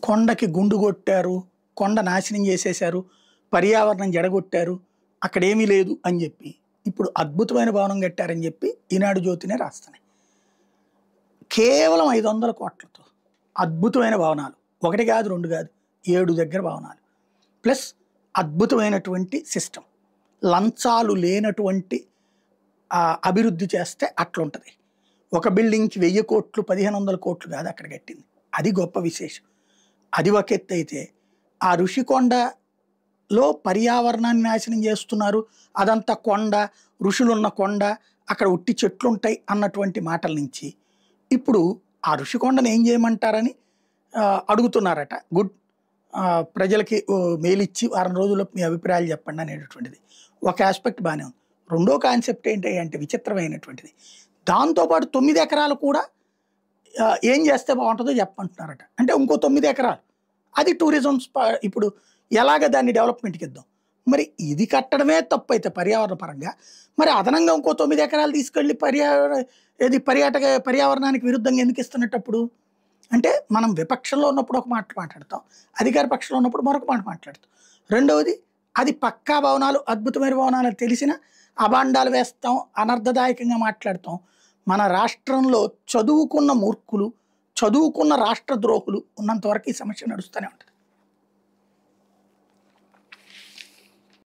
కొండకి గుండు కొట్టారు, కొండ నాశనం చేసేశారు, పర్యావరణం జడగొట్టారు, అక్కడేమీ లేదు అని చెప్పి ఇప్పుడు అద్భుతమైన భవనం కట్టారని చెప్పి ఈనాడు జ్యోతినే రాస్తున్నాయి. కేవలం 500 కోట్లతో అద్భుతమైన భవనాలు, ఒకటి కాదు, రెండు కాదు, 7 దగ్గర భవనాలు, ప్లస్ అద్భుతమైనటువంటి సిస్టమ్, లంచాలు లేనటువంటి అభివృద్ధి చేస్తే అట్లుంటుంది. ఒక బిల్డింగ్కి 1000 కోట్లు 1500 కోట్లు కాదు అక్కడ కట్టింది, అది గొప్ప విశేషం. అది ఒక ఎత్తు అయితే, ఆ ఋషికొండలో పర్యావరణాన్ని నాశనం చేస్తున్నారు, అదంతా కొండ, ఋషులున్న కొండ, అక్కడ ఉట్టి చెట్లు ఉంటాయి అన్నటువంటి మాటల నుంచి ఇప్పుడు ఆ ఋషికొండను ఏం చేయమంటారని అడుగుతున్నారట. గుడ్, ప్రజలకి మేలిచ్చి వారం రోజుల్లో మీ అభిప్రాయాలు చెప్పండి అనేటటువంటిది ఒక ఆస్పెక్ట్ బాగానే ఉంది. రెండో కాన్సెప్ట్ ఏంటి అంటే విచిత్రమైనటువంటిది, దాంతోపాటు 9 ఎకరాలు కూడా ఏం చేస్తే బాగుంటుందో చెప్పమంటున్నారట. అంటే ఇంకో 9 ఎకరాలు అది టూరిజం ఇప్పుడు ఎలాగ దాన్ని డెవలప్మెంట్కి ఇద్దాం. మరి ఇది కట్టడమే తప్పు అయితే పర్యావరణ పరంగా, మరి అదనంగా ఇంకో 9 ఎకరాలు తీసుకెళ్ళి పర్యావరణానికి విరుద్ధంగా ఎందుకు ఇస్తున్నప్పుడు? అంటే మనం విపక్షంలో ఉన్నప్పుడు ఒక మాట మాట్లాడతాం, అధికార పక్షంలో ఉన్నప్పుడు మరొక మాట మాట్లాడతాం. రెండవది, అది పక్కా భవనాలు, అద్భుతమైన భవనాలు తెలిసిన అభాండాలు వేస్తాం, అనర్థదాయకంగా మాట్లాడతాం. మన రాష్ట్రంలో చదువుకున్న మూర్ఖులు, చదువుకున్న రాష్ట్ర ద్రోహులు ఉన్నంత వరకు ఈ సమస్య నడుస్తూనే ఉంటుంది.